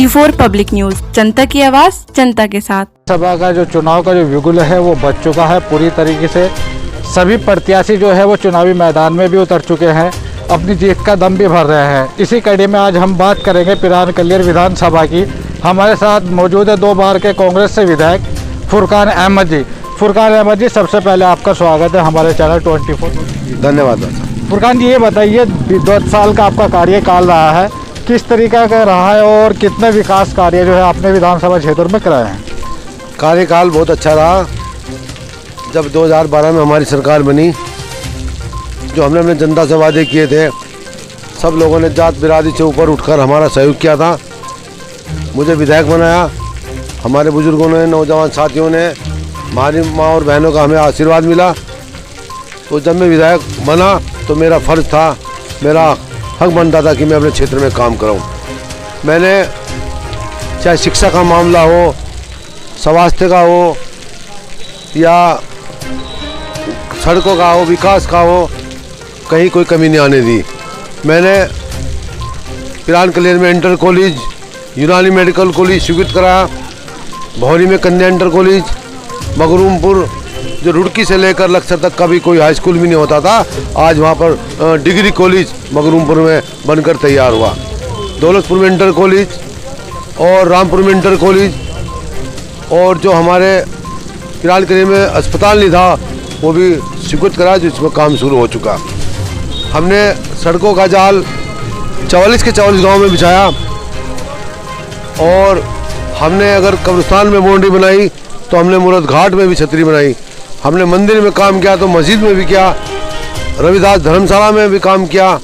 24 public news, जनता की आवाज जनता के साथ। सभा का जो चुनाव का जो बिगुल है वो बच चुका है पूरी तरीके से। सभी प्रत्याशी जो है वो चुनावी मैदान में भी उतर चुके हैं, अपनी जीत का दम भी भर रहे हैं। इसी कड़ी में आज हम बात करेंगे पिरान कलियर विधानसभा की। हमारे साथ मौजूद है 2 बार के कांग्रेस से विधायक फुरकान अहमद जी। फुरकान अहमद जी, सबसे पहले आपका स्वागत है हमारे चैनल 24। धन्यवाद। फुरकान जी, ये बताइए 2 साल का आपका कार्यकाल रहा है, किस तरीका का रहा है और कितने विकास कार्य जो है आपने विधानसभा क्षेत्र में कराए हैं? कार्यकाल बहुत अच्छा रहा। जब 2012 में हमारी सरकार बनी, जो हमने अपने जनता से वादे किए थे, सब लोगों ने जात बिरादरी से ऊपर उठकर हमारा सहयोग किया था। मुझे विधायक बनाया, हमारे बुजुर्गों ने, नौजवान साथियों ने, हमारी माँ और बहनों का हमें आशीर्वाद मिला। तो जब मैं विधायक बना तो मेरा फ़र्ज़ था, मेरा हक बनता था कि मैं अपने क्षेत्र में काम कराऊं। मैंने चाहे शिक्षा का मामला हो, स्वास्थ्य का हो या सड़कों का हो, विकास का हो, कहीं कोई कमी नहीं आने दी। मैंने पिरान कलियर में इंटर कॉलेज, यूनानी मेडिकल कॉलेज स्वीकृत कराया, भौरी में कन्या इंटर कॉलेज, मगरूमपुर जो रुड़की से लेकर लक्सर तक का भी कोई हाई स्कूल भी नहीं होता था, आज वहाँ पर डिग्री कॉलेज मगरूमपुर में बनकर तैयार हुआ। दौलतपुर में इंटर कॉलेज और रामपुर में इंटर कॉलेज, और जो हमारे पिरान कलियर में अस्पताल नहीं था वो भी स्वीकृत कराया, जिसमें काम शुरू हो चुका। हमने सड़कों का जाल 44 के 44 गाँव में बिछाया, और हमने अगर कब्रिस्तान में बाउंड्री बनाई तो हमने मुरद घाट में भी छतरी बनाई। हमने मंदिर में काम किया तो मस्जिद में भी किया, रविदास धर्मशाला में भी काम किया,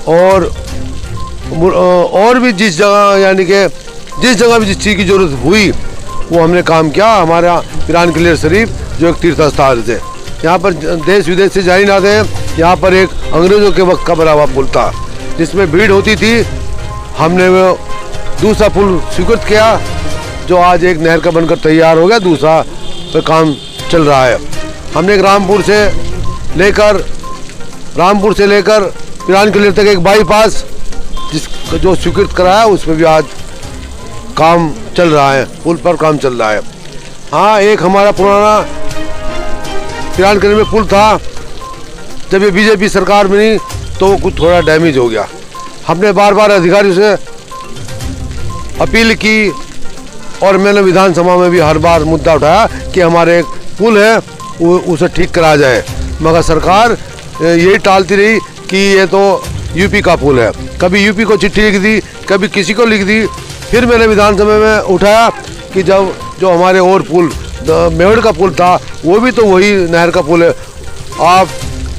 और भी जिस जगह यानी कि जिस जगह भी जिस चीज़ की ज़रूरत हुई वो हमने काम किया। हमारा पिरान कलियर शरीफ जो एक तीर्थ स्थल थे, यहाँ पर देश विदेश से जाने आते हैं। यहाँ पर एक अंग्रेज़ों के वक्त का बना हुआ पुल था जिसमें भीड़ होती थी। हमने वो दूसरा पुल स्वीकृत किया जो आज एक नहर का बनकर तैयार हो गया, दूसरा पर काम चल रहा है। हमने एक रामपुर से लेकर पिरान कलियर तक एक बाईपास जो स्वीकृत कराया, उसमें भी आज काम चल रहा है, पुल पर काम चल रहा है। हाँ, एक हमारा पुराना पिरान कलियर में पुल था, जब ये बीजेपी सरकार बनी तो वो कुछ थोड़ा डैमेज हो गया। हमने बार बार अधिकारियों से अपील की और मैंने विधानसभा में भी हर बार मुद्दा उठाया कि हमारे एक पुल है उसे ठीक करा जाए, मगर सरकार यही टालती रही कि ये तो यूपी का पुल है। कभी यूपी को चिट्ठी लिख दी, कभी किसी को लिख दी। फिर मैंने विधानसभा में उठाया कि जब जो हमारे और पुल मेवड़ का पुल था वो भी तो वही नहर का पुल है आप,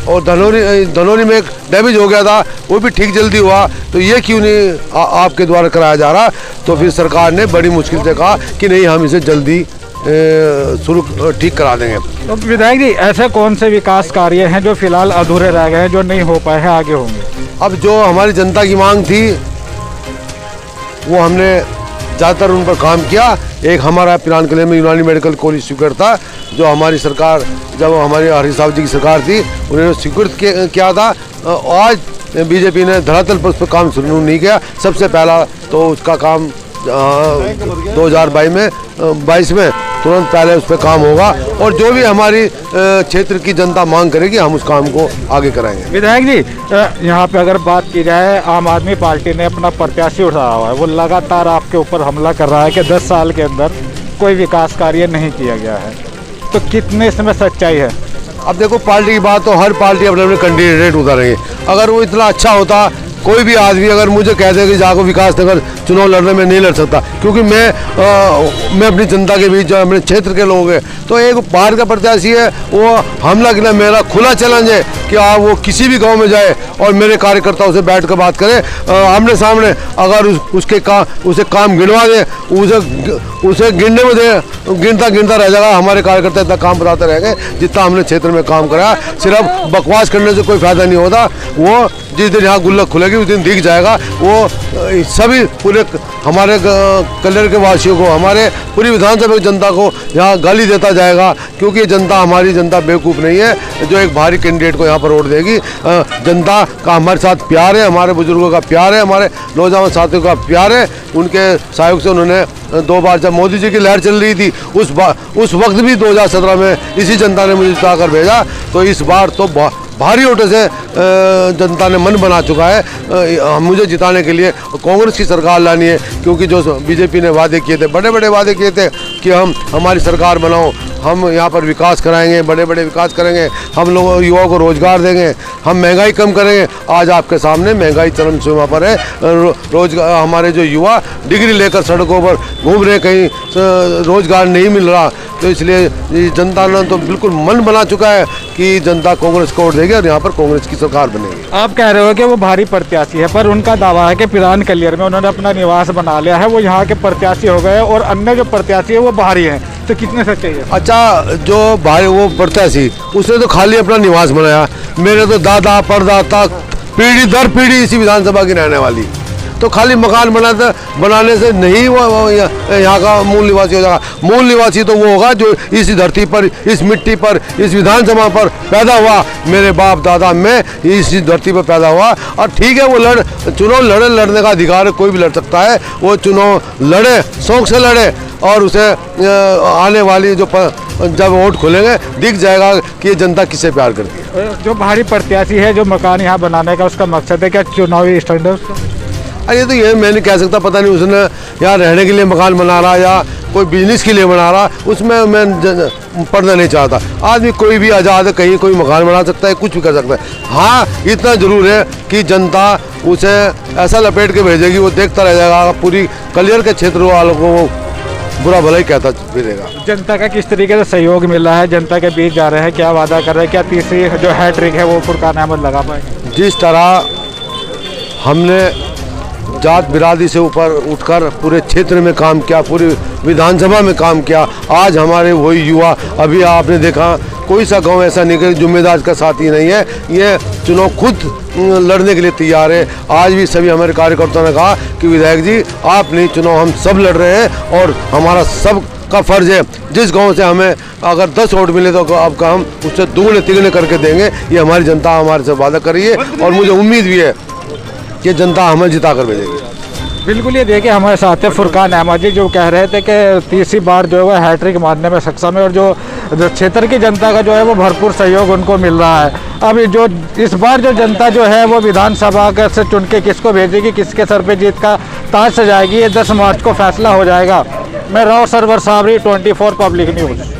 और धनौरी में एक डैमेज हो गया था वो भी ठीक जल्दी हुआ, तो ये क्यों नहीं आपके द्वारा कराया जा रहा? तो फिर सरकार ने बड़ी मुश्किल से कहा कि नहीं, हम इसे जल्दी शुरू ठीक करा देंगे। तो विधायक जी, ऐसे कौन से विकास कार्य हैं जो फिलहाल अधूरे रह गए हैं, जो नहीं हो पाए हैं, आगे होंगे? अब जो हमारी जनता की मांग थी वो हमने ज़्यादातर उन पर काम किया। एक हमारा पिरान कलियर में यूनानी मेडिकल कॉलेज स्वीकृत था, जो हमारी सरकार, जब हमारी हरीश साहब जी की सरकार थी, उन्होंने स्वीकृत किया था। आज बीजेपी ने धरातल पर उस पर काम शुरू नहीं किया। सबसे पहला तो उसका काम 2022 में तुरंत पहले उस पर काम होगा, और जो भी हमारी क्षेत्र की जनता मांग करेगी हम उस काम को आगे कराएंगे। विधायक जी, यहाँ पे अगर बात की जाए, आम आदमी पार्टी ने अपना प्रत्याशी उठाया हुआ है, वो लगातार आपके ऊपर हमला कर रहा है कि 10 साल के अंदर कोई विकास कार्य नहीं किया गया है, तो कितने इसमें सच्चाई है? अब देखो, पार्टी की बात तो हर पार्टी अपने अपने कैंडिडेट उतारेंगे। अगर वो इतना अच्छा होता, कोई भी आदमी अगर मुझे कह दे कि जाको विकास नगर चुनाव लड़ने में नहीं लड़ सकता, क्योंकि मैं अपनी जनता के बीच, जो अपने क्षेत्र के लोग हैं, तो एक बाहर का प्रत्याशी है, वो हमला के लिए मेरा खुला चैलेंज है कि आप वो किसी भी गांव में जाए और मेरे कार्यकर्ताओं से बैठ कर बात करें, आमने सामने। अगर उसे काम गिनवा दे, उसे गिनने में दे, गिनता रह जाएगा। हमारे कार्यकर्ता इतना काम बताते रहेंगे जितना हमने क्षेत्र में काम कराया। सिर्फ बकवास करने से कोई फायदा नहीं होता। वो जिस दिन यहाँ गुल्लक खुलेगी होगी उस दिन दिख जाएगा। वो सभी पूरे हमारे कलियर के वासियों को, हमारे पूरी विधानसभा की जनता को यहाँ गाली देता जाएगा, क्योंकि जनता, हमारी जनता बेवकूफ़ नहीं है जो एक भारी कैंडिडेट को यहाँ पर वोट देगी। जनता का हमारे साथ प्यार है, हमारे बुजुर्गों का प्यार है, हमारे नौजवान साथियों का प्यार है। उनके सहयोग से उन्होंने 2 बार, जब मोदी जी की लहर चल रही थी उस वक्त भी 2017 में इसी जनता ने मुझे जिता कर भेजा। तो इस बार तो भारी वोटों से जनता ने मन बना चुका है मुझे जिताने के लिए कांग्रेस की सरकार लानी है, क्योंकि जो बीजेपी ने वादे किए थे, बड़े बड़े वादे किए थे कि हम हमारी सरकार बनाओ, हम यहाँ पर विकास कराएंगे, बड़े बड़े विकास करेंगे, हम लोगों युवाओं को रोजगार देंगे, हम महंगाई कम करेंगे। आज आपके सामने महंगाई चरम सीमा पर है। रोजगार, हमारे जो युवा डिग्री लेकर सड़कों पर घूम रहे, कहीं रोजगार नहीं मिल रहा। तो इसलिए जनता ने तो बिल्कुल मन बना चुका है कि जनता कांग्रेस को वोट देगी और यहाँ पर कांग्रेस की सरकार बनेगी। आप कह रहे हो कि वो भारी प्रत्याशी है, पर उनका दावा है कि पिरान कलियर में उन्होंने अपना निवास बना लिया है, वो यहाँ के प्रत्याशी हो गए और अन्य जो प्रत्याशी है वो बाहरी हैं। तो कितने सच्चे है? अच्छा, जो भाई वो प्रत्याशी उसने तो खाली अपना निवास बनाया। मेरे तो दादा परदादा पीढ़ी दर पीढ़ी इसी विधानसभा की रहने वाली, तो खाली मकान बनाने से नहीं वो यहाँ का मूल निवासी हो जाएगा। मूल निवासी तो वो होगा जो इस धरती पर, इस मिट्टी पर, इस विधानसभा पर पैदा हुआ। मेरे बाप दादा मैं इस धरती पर पैदा हुआ। और ठीक है, वो चुनाव लड़ने का अधिकार है, कोई भी लड़ सकता है। वो चुनाव लड़े, शौक से लड़े, और उसे आने वाली जब वोट खुलेंगे दिख जाएगा कि ये जनता किससे प्यार करती है। जो भारी प्रत्याशी है, जो मकान यहाँ बनाने का उसका मकसद है क्या चुनावी स्टैंडर्ड? अरे तो ये मैं नहीं कह सकता, पता नहीं उसने यहाँ रहने के लिए मकान बना रहा या कोई बिजनेस के लिए बना रहा, उसमें मैं पढ़ना नहीं चाहता। आदमी कोई भी आज़ाद है, कहीं कोई मकान बना सकता है, कुछ भी कर सकता है। हाँ, इतना जरूर है कि जनता उसे ऐसा लपेट के भेजेगी, वो देखता रह जाएगा, पूरी कलियर के क्षेत्र वालों को वो बुरा भला ही कहता फिरेगा। जनता का किस तरीके से सहयोग मिल रहा है? जनता के बीच जा रहे हैं, क्या वादा कर रहे हैं? क्या तीसरी जो हैट्रिक है वो फुरकान अहमद लगा पाएंगे? जिस तरह हमने जात बिरादरी से ऊपर उठकर पूरे क्षेत्र में काम किया, पूरी विधानसभा में काम किया, आज हमारे वही युवा, अभी आपने देखा कोई सा गांव ऐसा नहीं कि जुम्मेदार का साथी नहीं है, ये चुनाव खुद लड़ने के लिए तैयार है। आज भी सभी हमारे कार्यकर्ताओं ने कहा कि विधायक जी आप नहीं, चुनाव हम सब लड़ रहे हैं और हमारा सब का फर्ज है। जिस गांव से हमें अगर 10 वोट मिले तो अब हम उससे दुगने तिगने करके देंगे। ये हमारी जनता हमारे से वादा कर रही है और मुझे उम्मीद भी है कि जनता हमें जिता कर भेजेगी। बिल्कुल, ये देखिए हमारे साथ है फुरकान अहमद जी, जो कह रहे थे कि तीसरी बार जो है हैट्रिक मारने में सक्षम है और जो क्षेत्र की जनता का जो है वो भरपूर सहयोग उनको मिल रहा है। अब जो इस बार जो जनता जो है वो विधानसभा से चुन के किसको भेजेगी, किसके सर पे जीत का ताज सजाएगी, ये 10 मार्च को फैसला हो जाएगा। मैं राव सरवर साबरी, 24 पब्लिक न्यूज़।